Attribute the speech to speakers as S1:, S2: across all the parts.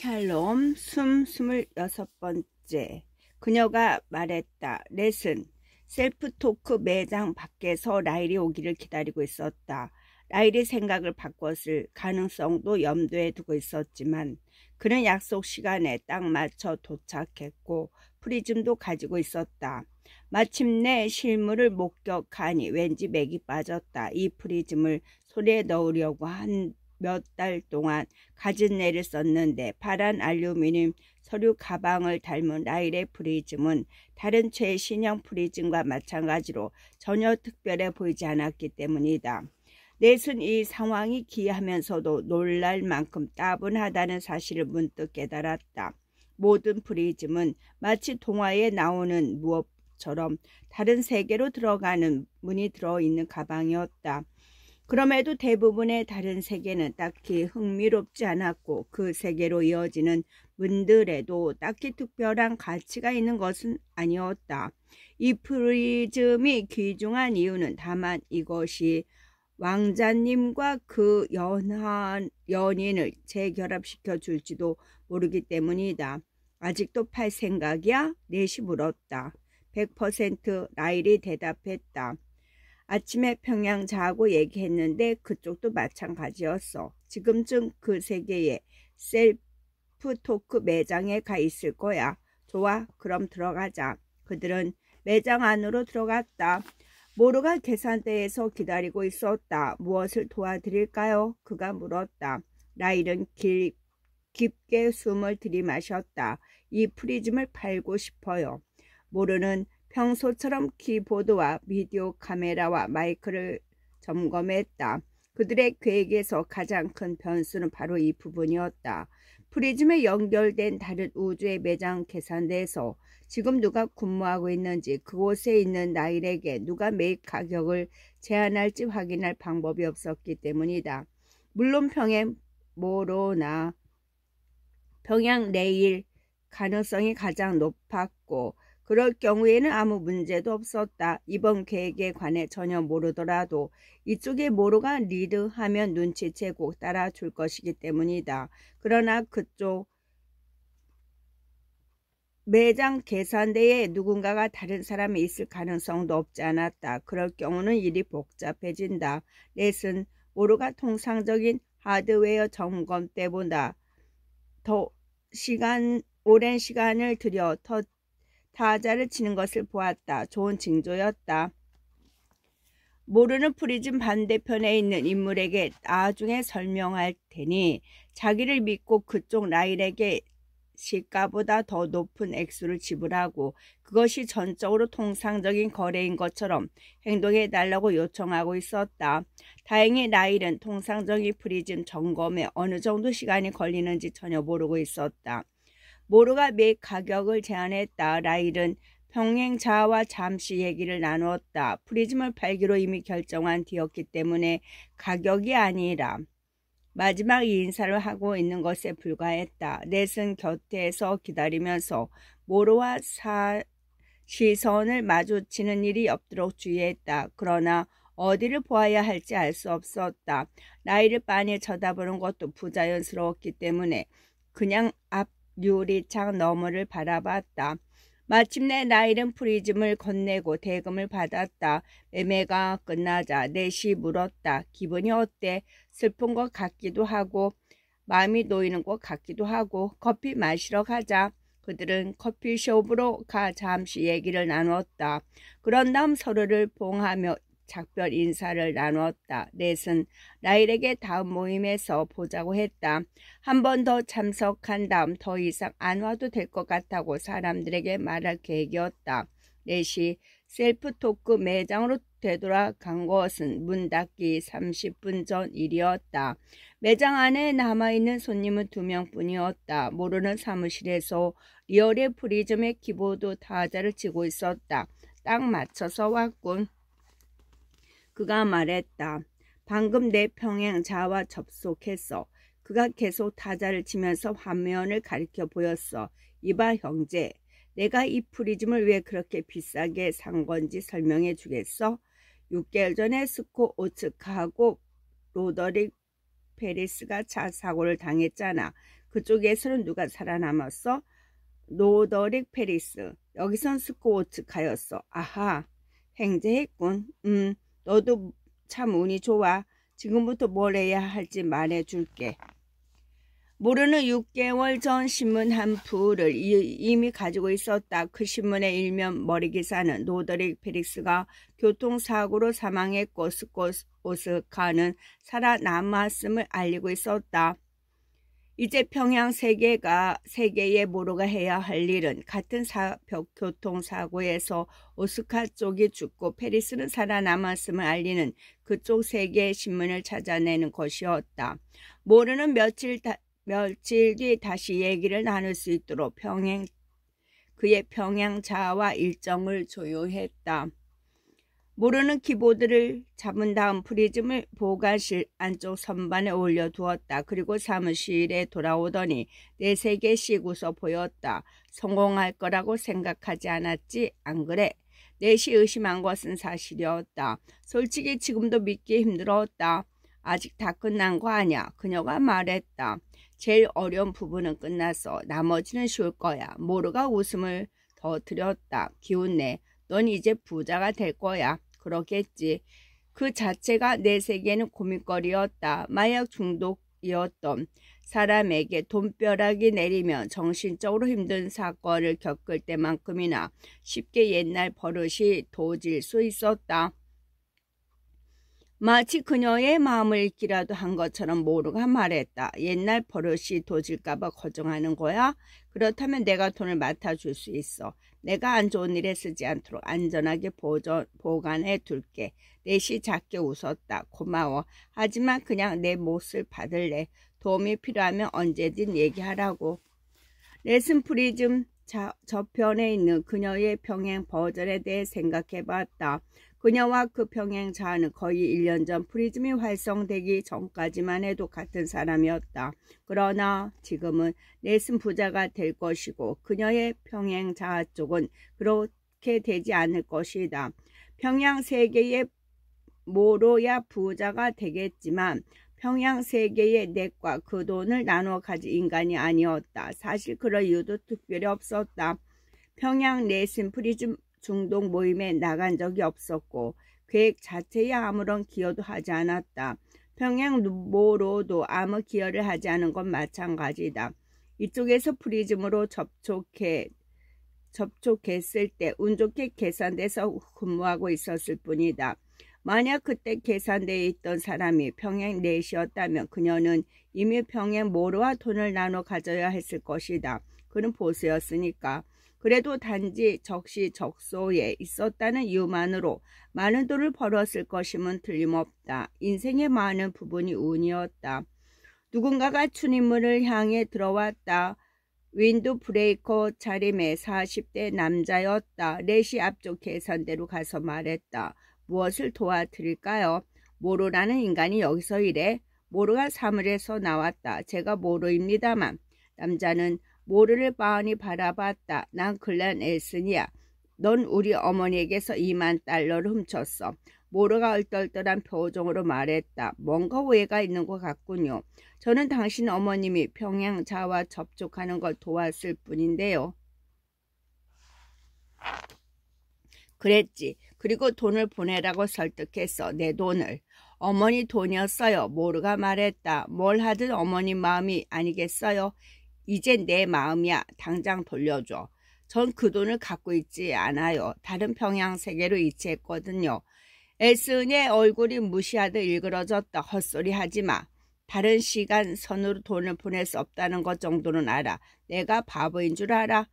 S1: 샬롬 26번째. 그녀가 말했다. 렛은 셀프토크 매장 밖에서 라일이 오기를 기다리고 있었다. 라일이 생각을 바꿨을 가능성도 염두에 두고 있었지만 그는 약속 시간에 딱 맞춰 도착했고 프리즘도 가지고 있었다. 마침내 실물을 목격하니 왠지 맥이 빠졌다. 이 프리즘을 손에 넣으려고 한 몇 달 동안 가진 애를 썼는데 파란 알루미늄 서류 가방을 닮은 라일의 프리즘은 다른 최신형 프리즘과 마찬가지로 전혀 특별해 보이지 않았기 때문이다. 넷은 이 상황이 기이하면서도 놀랄 만큼 따분하다는 사실을 문득 깨달았다. 모든 프리즘은 마치 동화에 나오는 무엇처럼 다른 세계로 들어가는 문이 들어있는 가방이었다. 그럼에도 대부분의 다른 세계는 딱히 흥미롭지 않았고 그 세계로 이어지는 문들에도 딱히 특별한 가치가 있는 것은 아니었다. 이 프리즘이 귀중한 이유는 다만 이것이 왕자님과 그 연인을 재결합시켜 줄지도 모르기 때문이다. 아직도 팔 생각이야? 넷이 물었다. 100% 라일이 대답했다. 아침에 평양 자하고 얘기했는데 그쪽도 마찬가지였어. 지금쯤 그 세계에 셀프 토크 매장에 가 있을 거야. 좋아, 그럼 들어가자. 그들은 매장 안으로 들어갔다. 모루가 계산대에서 기다리고 있었다. 무엇을 도와드릴까요? 그가 물었다. 라일은 깊게 숨을 들이마셨다. 이 프리즘을 팔고 싶어요. 모루는 평소처럼 키보드와 비디오 카메라와 마이크를 점검했다. 그들의 계획에서 가장 큰 변수는 바로 이 부분이었다. 프리즘에 연결된 다른 우주의 매장 계산대에서 지금 누가 근무하고 있는지, 그곳에 있는 라일에게 누가 매입 가격을 제한할지 확인할 방법이 없었기 때문이다. 물론 평양 레일 가능성이 가장 높았고 그럴 경우에는 아무 문제도 없었다. 이번 계획에 관해 전혀 모르더라도 이쪽에 모루가 리드하면 눈치채고 따라줄 것이기 때문이다. 그러나 그쪽 매장 계산대에 누군가가 다른 사람이 있을 가능성도 없지 않았다. 그럴 경우는 일이 복잡해진다. 넷은 모루가 통상적인 하드웨어 점검 때보다 더 오랜 시간을 들여 타자를 치는 것을 보았다. 좋은 징조였다. 모르는 프리즘 반대편에 있는 인물에게 나중에 설명할 테니 자기를 믿고 그쪽 라일에게 시가보다 더 높은 액수를 지불하고 그것이 전적으로 통상적인 거래인 것처럼 행동해달라고 요청하고 있었다. 다행히 라일은 통상적인 프리즘 점검에 어느 정도 시간이 걸리는지 전혀 모르고 있었다. 모루가 매입 가격을 제안했다. 라일은 평행자와 잠시 얘기를 나누었다. 프리즘을 팔기로 이미 결정한 뒤였기 때문에 가격이 아니라 마지막 인사를 하고 있는 것에 불과했다. 넷은 곁에서 기다리면서 모루와 시선을 마주치는 일이 없도록 주의했다. 그러나 어디를 보아야 할지 알 수 없었다. 라일을 빤히 쳐다보는 것도 부자연스러웠기 때문에 그냥 앞 유리창 너머를 바라봤다. 마침내 라일은 프리즘을 건네고 대금을 받았다. 매매가 끝나자 넷이 물었다. 기분이 어때? 슬픈 것 같기도 하고 마음이 놓이는 것 같기도 하고 커피 마시러 가자. 그들은 커피숍으로 가 잠시 얘기를 나누었다. 그런 다음 서로를 봉하며 작별 인사를 나누었다. 넷은 라일에게 다음 모임에서 보자고 했다. 한 번 더 참석한 다음 더 이상 안 와도 될 것 같다고 사람들에게 말할 계획이었다. 넷이 셀프토크 매장으로 되돌아간 것은 문 닫기 30분 전 일이었다. 매장 안에 남아있는 손님은 2명뿐이었다. 모르는 사무실에서 리얼의 프리즘의 키보드 타자를 치고 있었다. 딱 맞춰서 왔군. 그가 말했다. 방금 내 평행 자와 접속했어. 그가 계속 타자를 치면서 화면을 가리켜 보였어. 이봐 형제, 내가 이 프리즘을 왜 그렇게 비싸게 산 건지 설명해 주겠어? 6개월 전에 스코 오츠카하고 로더릭 페리스가 차 사고를 당했잖아. 그쪽에서는 누가 살아남았어? 로더릭 페리스. 여기선 스코트카였어. 아하, 횡재했군. 너도 참 운이 좋아. 지금부터 뭘 해야 할지 말해줄게. 모르는 6개월 전 신문 한 부를 이미 가지고 있었다. 그 신문의 일면 머리기사는 로더릭 페리스가 교통사고로 사망했고 오스카는 살아남았음을 알리고 있었다. 이제 평양 세계의 모로가 해야 할 일은 같은 교통사고에서 오스카 쪽이 죽고 페리스는 살아남았음을 알리는 그쪽 세계의 신문을 찾아내는 것이었다. 모르는 며칠 뒤 다시 얘기를 나눌 수 있도록 그의 평양자와 일정을 조율했다. 모르는 키보드를 잡은 다음 프리즘을 보관실 안쪽 선반에 올려두었다. 그리고 사무실에 돌아오더니 4-3개씩 웃어 보였다. 성공할 거라고 생각하지 않았지? 안 그래? 넷이 의심한 것은 사실이었다. 솔직히 지금도 믿기 힘들었다. 아직 다 끝난 거 아니야. 그녀가 말했다. 제일 어려운 부분은 끝났어. 나머지는 쉬울 거야. 모르가 웃음을 터뜨렸다. 기운내. 넌 이제 부자가 될 거야. 그러겠지. 그 자체가 내 세계는 고민거리였다. 마약 중독이었던 사람에게 돈벼락이 내리면 정신적으로 힘든 사건을 겪을 때만큼이나 쉽게 옛날 버릇이 도질 수 있었다. 마치 그녀의 마음을 읽기라도 한 것처럼 모르가 말했다. 옛날 버릇이 도질까봐 걱정하는 거야? 그렇다면 내가 돈을 맡아줄 수 있어. 내가 안 좋은 일에 쓰지 않도록 안전하게 보관해 둘게. 넷이 작게 웃었다. 고마워. 하지만 그냥 내 몫을 받을래. 도움이 필요하면 언제든 얘기하라고. 넷은 프리즘 저편에 있는 그녀의 평행 버전에 대해 생각해봤다. 그녀와 그 평행자는 거의 1년 전 프리즘이 활성되기 전까지만 해도 같은 사람이었다. 그러나 지금은 넷은 부자가 될 것이고 그녀의 평행자 쪽은 그렇게 되지 않을 것이다. 평양 세계의 모로야 부자가 되겠지만 평양 세계의 넷과 그 돈을 나눠 가진 인간이 아니었다. 사실 그럴 이유도 특별히 없었다. 평양 넷은 프리즘 중독 모임에 나간 적이 없었고 계획 자체에 아무런 기여도 하지 않았다. 평양 모로도 아무 기여를 하지 않은 건 마찬가지다. 이쪽에서 프리즘으로 접촉했을 때 운 좋게 계산돼서 근무하고 있었을 뿐이다. 만약 그때 계산대에 있던 사람이 평양 넷이었다면 그녀는 이미 평양 모로와 돈을 나눠 가져야 했을 것이다. 그는 보수였으니까. 그래도 단지 적시적소에 있었다는 이유만으로 많은 돈을 벌었을 것임은 틀림없다. 인생의 많은 부분이 운이었다. 누군가가 추임물을 향해 들어왔다. 윈드 브레이커 차림의 40대 남자였다. 넷이 앞쪽 계산대로 가서 말했다. 무엇을 도와드릴까요? 모로라는 인간이 여기서 일해. 모로가 사물에서 나왔다. 제가 모로입니다만. 남자는 모로를 빤히 바라봤다. 난 글렌 엘슨이야. 넌 우리 어머니에게서 $20,000를 훔쳤어. 모로가 얼떨떨한 표정으로 말했다. 뭔가 오해가 있는 것 같군요. 저는 당신 어머님이 평양자와 접촉하는 걸 도왔을 뿐인데요. 그랬지. 그리고 돈을 보내라고 설득했어. 내 돈을. 어머니 돈이었어요. 모로가 말했다. 뭘 하든 어머니 마음이 아니겠어요? 이제 내 마음이야. 당장 돌려줘. 전 그 돈을 갖고 있지 않아요. 다른 평양 세계로 이체했거든요. 엘슨의 얼굴이 무시하듯 일그러졌다. 헛소리 하지 마. 다른 시간 선으로 돈을 보낼 수 없다는 것 정도는 알아. 내가 바보인 줄 알아?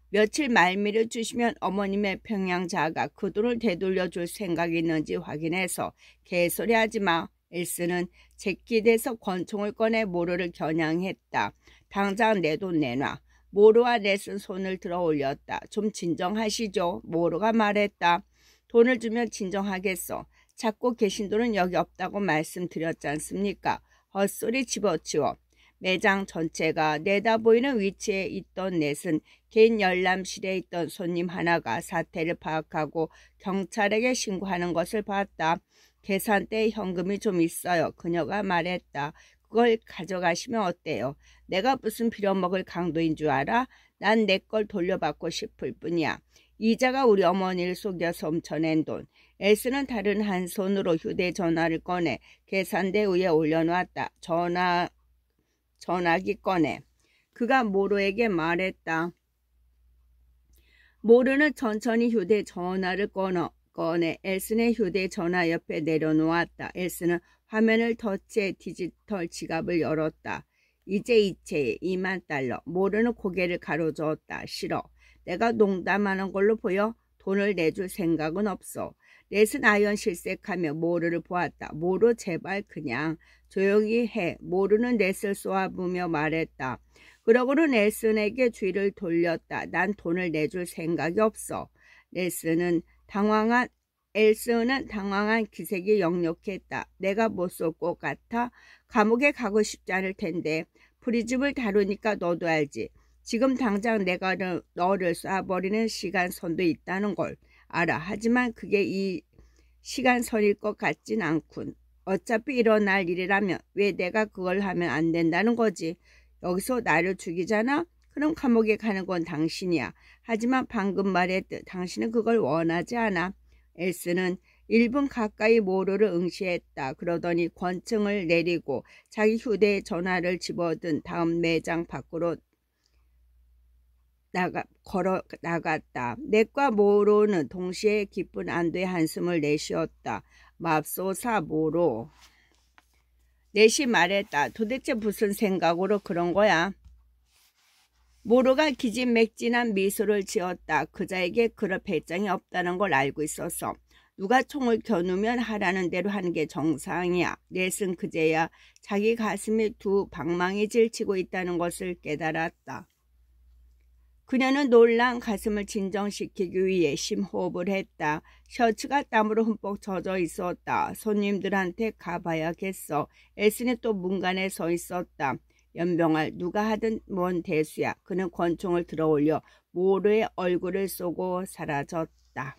S1: 며칠 말미를 주시면 어머님의 평양자가 그 돈을 되돌려줄 생각이 있는지 확인해서 개소리 하지 마. 엘슨은 제끼대서 권총을 꺼내 모로를 겨냥했다. 당장 내 돈 내놔. 모로와 넷은 손을 들어 올렸다. 좀 진정하시죠. 모로가 말했다. 돈을 주면 진정하겠어. 찾고 계신 돈은 여기 없다고 말씀드렸지 않습니까? 헛소리 집어치워. 매장 전체가 내다보이는 위치에 있던 넷은 개인 열람실에 있던 손님 하나가 사태를 파악하고 경찰에게 신고하는 것을 봤다. 계산대에 현금이 좀 있어요. 그녀가 말했다. 그걸 가져가시면 어때요? 내가 무슨 빌어먹을 강도인 줄 알아? 난 내 걸 돌려받고 싶을 뿐이야. 이자가 우리 어머니를 속여서 훔쳐낸 돈. 에스는 다른 한 손으로 휴대전화를 꺼내 계산대 위에 올려놓았다. 전화기 꺼내. 그가 모로에게 말했다. 모로는 천천히 휴대전화를 꺼내 엘슨의 휴대전화 옆에 내려놓았다. 엘슨은 화면을 터치해 디지털 지갑을 열었다. 이제 이체에 $20,000. 모로는 고개를 가로저었다. 싫어. 내가 농담하는 걸로 보여? 돈을 내줄 생각은 없어. 넷은 아연실색하며 모로를 보았다. 모로 제발 그냥 조용히 해. 모로는 넷을 쏘아보며 말했다. 그러고는 넷슨에게 뒤를 돌렸다. 난 돈을 내줄 생각이 없어. 엘슨은 당황한 기색이 역력했다. 내가 못 쏠 것 같아? 감옥에 가고 싶지 않을 텐데. 프리즘을 다루니까 너도 알지. 지금 당장 내가 너를 쏴버리는 시간선도 있다는 걸 알아. 하지만 그게 이 시간선일 것 같진 않군. 어차피 일어날 일이라면 왜 내가 그걸 하면 안 된다는 거지. 여기서 나를 죽이잖아? 그럼 감옥에 가는 건 당신이야. 하지만 방금 말했듯 당신은 그걸 원하지 않아. 엘스는 1분 가까이 모로를 응시했다. 그러더니 권총을 내리고 자기 휴대전화를 집어든 다음 매장 밖으로 걸어 나갔다. 넷과 모로는 동시에 깊은 안도의 한숨을 내쉬었다. 맙소사 모로. 넷이 말했다. 도대체 무슨 생각으로 그런 거야? 모로가 기진맥진한 미소를 지었다. 그자에게 그럴 배짱이 없다는 걸 알고 있었어. 누가 총을 겨누면 하라는 대로 하는 게 정상이야. 넷은 그제야 자기 가슴에 두 방망이 질치고 있다는 것을 깨달았다. 그녀는 놀란 가슴을 진정시키기 위해 심호흡을 했다. 셔츠가 땀으로 흠뻑 젖어 있었다. 손님들한테 가봐야겠어. 엘슨이 또 문간에 서 있었다. 연병할 누가 하든 뭔 대수야. 그는 권총을 들어올려 모로의 얼굴을 쏘고 사라졌다.